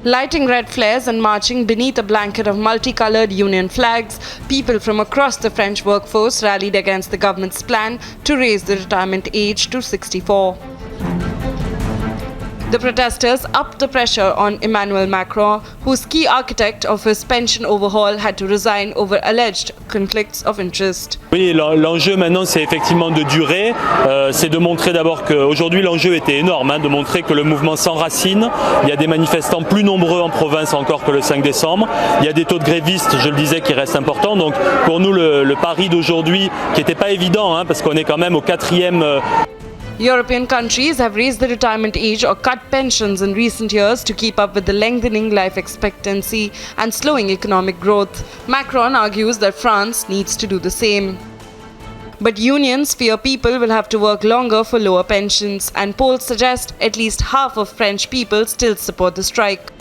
Lighting red flares and marching beneath a blanket of multicolored union flags, people from across the French workforce rallied against the government's plan to raise the retirement age to 64. The protesters upped the pressure on Emmanuel Macron, whose key architect of his pension overhaul had to resign over alleged conflicts of interest. Oui, l'enjeu maintenant c'est effectivement de durer, c'est de montrer d'abord qu'aujourd'hui l'enjeu était énorme, de montrer que le mouvement s'enracine. Il y a des manifestants plus nombreux en province encore que le 5 décembre. Il y a des taux de grévistes, je le disais, qui restent importants. Donc pour nous le pari d'aujourd'hui, qui n'était pas évident, parce qu'on est quand même au 4e. European countries have raised the retirement age or cut pensions in recent years to keep up with the lengthening life expectancy and slowing economic growth. Macron argues that France needs to do the same. But unions fear people will have to work longer for lower pensions, and polls suggest at least half of French people still support the strike.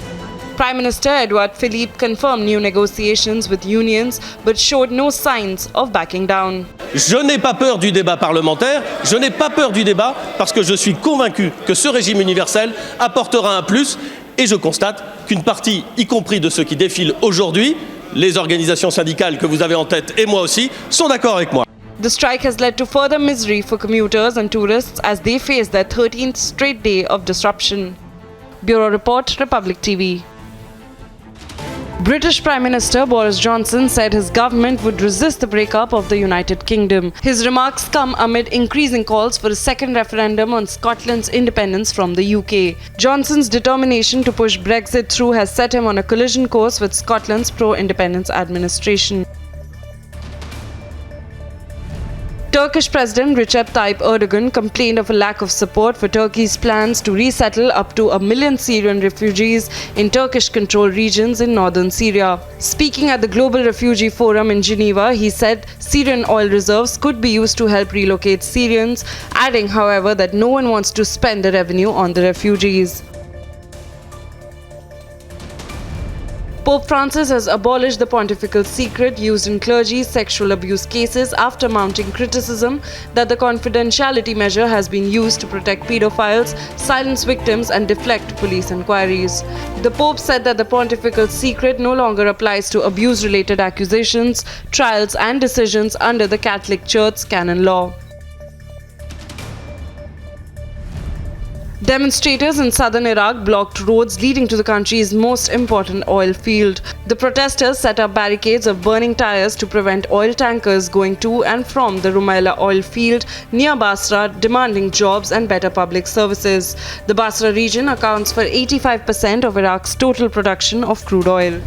Prime Minister Edouard Philippe confirmed new negotiations with unions but showed no signs of backing down. Je n'ai pas peur du débat parlementaire, je n'ai pas peur du débat parce que je suis convaincu que ce régime universel apportera un plus et je constate qu'une partie, y compris de ceux qui défilent aujourd'hui, les organisations syndicales que vous avez en tête et moi aussi, sont d'accord avec moi. The strike has led to further misery for commuters and tourists as they face their 13th straight day of disruption. Bureau Report, Republic TV. British Prime Minister Boris Johnson said his government would resist the breakup of the United Kingdom. His remarks come amid increasing calls for a second referendum on Scotland's independence from the UK. Johnson's determination to push Brexit through has set him on a collision course with Scotland's pro-independence administration. Turkish President Recep Tayyip Erdogan complained of a lack of support for Turkey's plans to resettle up to 1 million Syrian refugees in Turkish-controlled regions in northern Syria. Speaking at the Global Refugee Forum in Geneva, he said Syrian oil reserves could be used to help relocate Syrians, adding, however, that no one wants to spend the revenue on the refugees. Pope Francis has abolished the pontifical secret used in clergy's sexual abuse cases after mounting criticism that the confidentiality measure has been used to protect pedophiles, silence victims, and deflect police inquiries. The Pope said that the pontifical secret no longer applies to abuse-related accusations, trials, and decisions under the Catholic Church's canon law. Demonstrators in southern Iraq blocked roads leading to the country's most important oil field. The protesters set up barricades of burning tires to prevent oil tankers going to and from the Rumaila oil field near Basra, demanding jobs and better public services. The Basra region accounts for 85% of Iraq's total production of crude oil.